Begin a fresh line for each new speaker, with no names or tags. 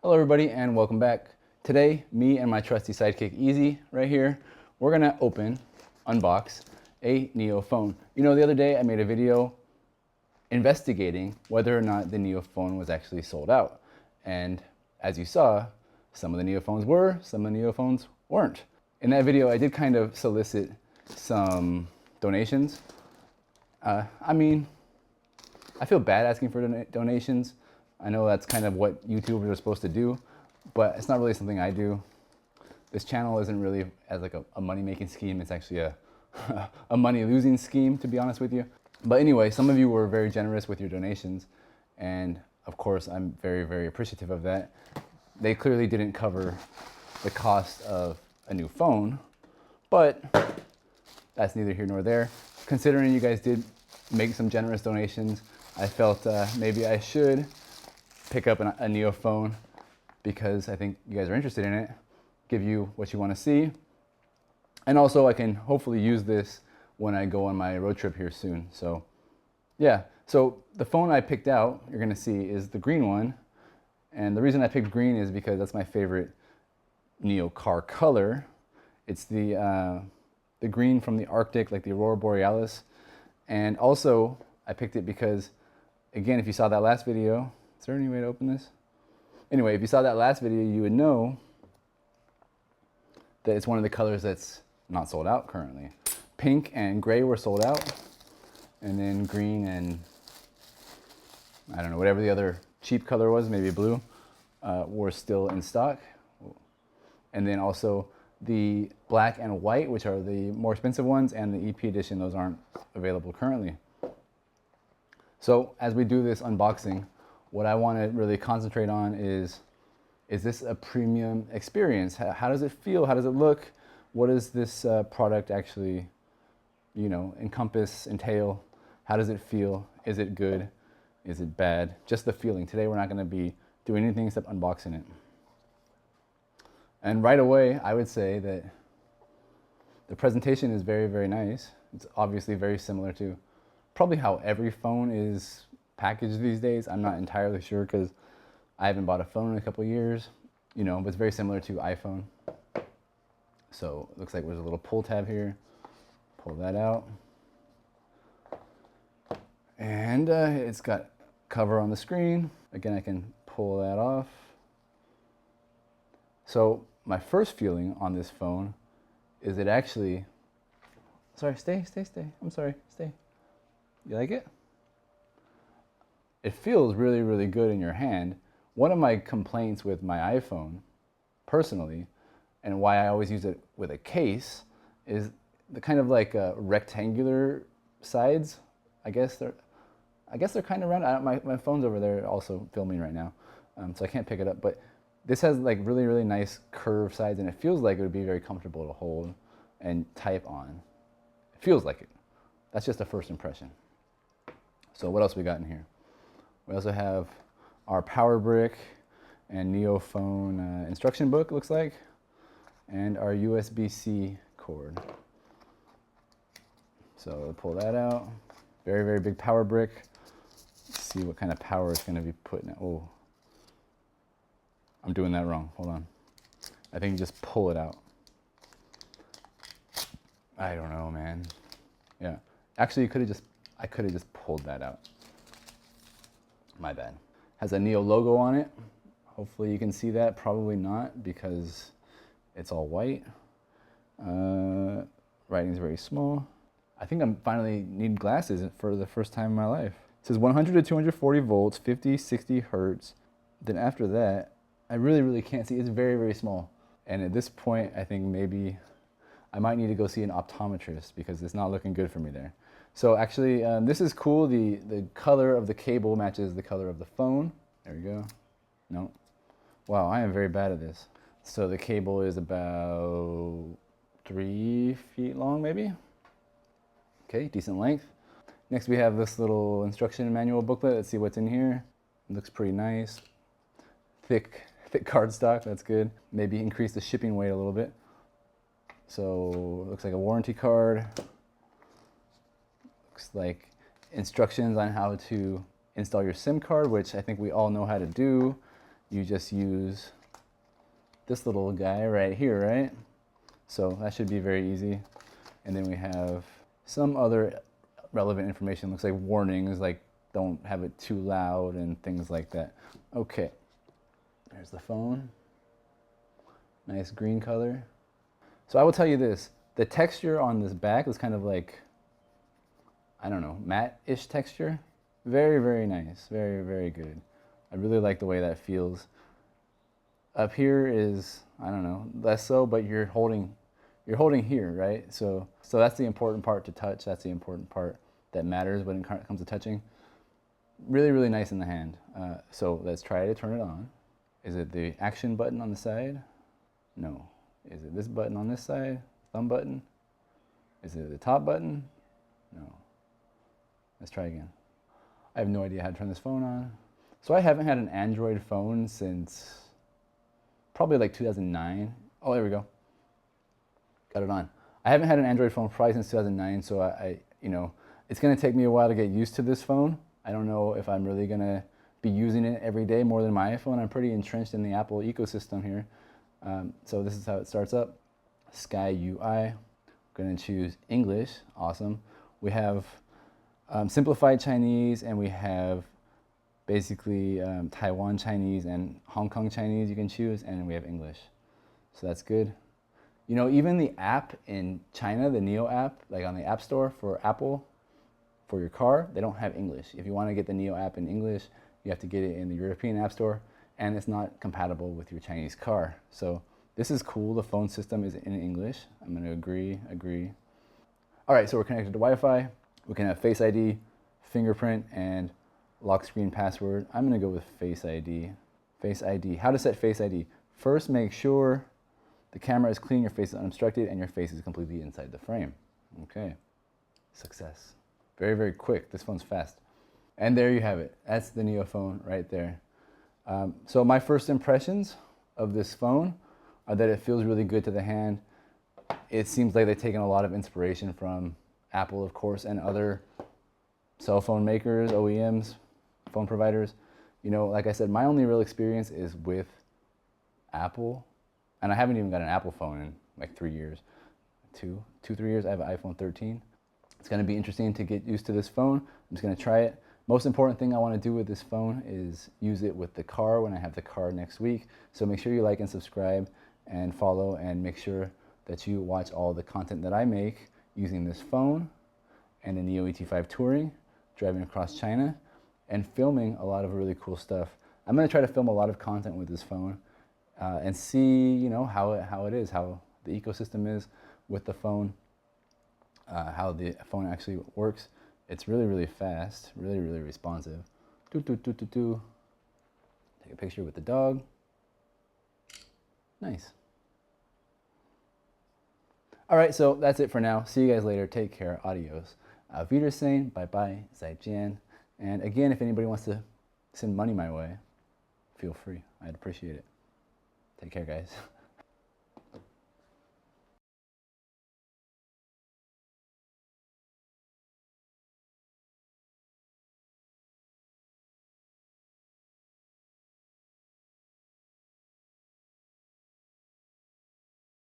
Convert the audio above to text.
Hello everybody and welcome back. Today, me and my trusty sidekick Easy right here, we're gonna unbox a NIO phone. You know, the other day I made a video investigating whether or not the NIO phone was actually sold out. And as you saw, some of the NIO phones were, some of the NIO phones weren't. In that video, I did kind of solicit some donations. I feel bad asking for donations. I know that's kind of what YouTubers are supposed to do, but it's not really something I do. This channel isn't really as like a money-making scheme. It's actually a, a money-losing scheme, to be honest with you. But anyway, some of you were very generous with your donations, and of course, I'm very, very appreciative of that. They clearly didn't cover the cost of a new phone, but that's neither here nor there. Considering you guys did make some generous donations, I felt maybe I should pick up a NIO phone because I think you guys are interested in it, give you what you want to see, and also I can hopefully use this when I go on my road trip here soon. So yeah, so the phone I picked out, you're gonna see, is the green one, and the reason I picked green is because that's my favorite NIO car color. It's the green from the Arctic, like the Aurora Borealis, and also I picked it because, again, if you saw that last video, is there any way to open this? Anyway, if you saw that last video, you would know that it's one of the colors that's not sold out currently. Pink and gray were sold out, and then green and, I don't know, whatever the other cheap color was, maybe blue, were still in stock. And then also the black and white, which are the more expensive ones, and the EP edition, those aren't available currently. So as we do this unboxing, what I want to really concentrate on is this a premium experience? How does it feel? How does it look? What does this product actually, you know, entail? How does it feel? Is it good? Is it bad? Just the feeling. Today we're not going to be doing anything except unboxing it. And right away, I would say that the presentation is very, very nice. It's obviously very similar to probably how every phone is packaged these days. I'm not entirely sure because I haven't bought a phone in a couple of years, you know, but it's very similar to iPhone. So it looks like there's a little pull tab here. Pull that out. And it's got cover on the screen. Again, I can pull that off. So my first feeling on this phone is it actually, sorry, stay. I'm sorry, stay. You like it? It feels really, really good in your hand. One of my complaints with my iPhone, personally, and why I always use it with a case, is the kind of like rectangular sides. I guess they're kind of round. My phone's over there also filming right now, so I can't pick it up. But this has like really, really nice curved sides, and it feels like it would be very comfortable to hold and type on. It feels like it. That's just a first impression. So what else we got in here? We also have our power brick and NIO phone instruction book, it looks like, and our USB-C cord. So we'll pull that out. Very, very big power brick. Let's see what kind of power it's going to be putting out. Oh, I'm doing that wrong. Hold on. I think you just pull it out. I don't know, man. Yeah. Actually, I could have just pulled that out. My bad. Has a NIO logo on it. Hopefully you can see that. Probably not because it's all white. Writing is very small. I think I'm finally need glasses for the first time in my life. It says 100 to 240 volts, 50, 60 hertz. Then after that, I really, really can't see. It's very, very small. And at this point, I think maybe I might need to go see an optometrist because it's not looking good for me there. So actually, this is cool. The color of the cable matches the color of the phone. There we go. No. Wow, I am very bad at this. So the cable is about 3 feet long, maybe. Okay, decent length. Next we have this little instruction manual booklet. Let's see what's in here. It looks pretty nice. Thick cardstock, that's good. Maybe increase the shipping weight a little bit. So looks like a warranty card. Looks like instructions on how to install your SIM card, which I think we all know how to do. you just use this little guy right here, right? So that should be very easy. And then we have some other relevant information. Looks like warnings, like don't have it too loud and things like that. Okay, there's the phone. Nice green color. So I will tell you this, the texture on this back is kind of like, I don't know, matte-ish texture. Very, very nice, very, very good. I really like the way that feels. Up here is, I don't know, less so, but you're holding here, right? So that's the important part to touch. That's the important part that matters when it comes to touching. Really, really nice in the hand. So let's try to turn it on. Is it the action button on the side? No. Is it this button on this side? Thumb button? Is it the top button? No. Let's try again. I have no idea how to turn this phone on. So I haven't had an Android phone since probably like 2009. Oh, there we go. Got it on. I haven't had an Android phone probably since 2009, so I you know, it's gonna take me a while to get used to this phone. I don't know if I'm really gonna be using it every day more than my iPhone. I'm pretty entrenched in the Apple ecosystem here. So this is how it starts up. Sky UI. I'm gonna choose English. Awesome. We have simplified Chinese, and we have basically Taiwan Chinese and Hong Kong Chinese you can choose, and we have English. So that's good. You know, even the app in China, the NIO app, like on the App Store for Apple, for your car, they don't have English. If you want to get the NIO app in English, you have to get it in the European App Store, and it's not compatible with your Chinese car. So this is cool. The phone system is in English. I'm going to agree. All right, so we're connected to Wi-Fi. We can have Face ID, fingerprint, and lock screen password. I'm going to go with Face ID. Face ID. How to set Face ID? First, make sure the camera is clean, your face is unobstructed, and your face is completely inside the frame. Okay, success. Very, very quick. This phone's fast. And there you have it. That's the NIO phone right there. So my first impressions of this phone are that it feels really good to the hand. It seems like they've taken a lot of inspiration from Apple, of course, and other cell phone makers, OEMs, phone providers. You know, like I said, my only real experience is with Apple. And I haven't even got an Apple phone in like 3 years. 3 years. I have an iPhone 13. It's going to be interesting to get used to this phone. I'm just going to try it. Most important thing I want to do with this phone is use it with the car when I have the car next week. So make sure you like and subscribe and follow, and make sure that you watch all the content that I make using this phone and the NIO ET5 touring, driving across China, and filming a lot of really cool stuff. I'm going to try to film a lot of content with this phone. And see, you know, how it is, how the ecosystem is with the phone, how the phone actually works. It's really, really fast, really, really responsive. Take a picture with the dog. Nice. All right, so that's it for now. See you guys later. Take care. Adios. Auf Wiedersehen. Bye-bye. 再见. And again, if anybody wants to send money my way, feel free. I'd appreciate it. Take care, guys.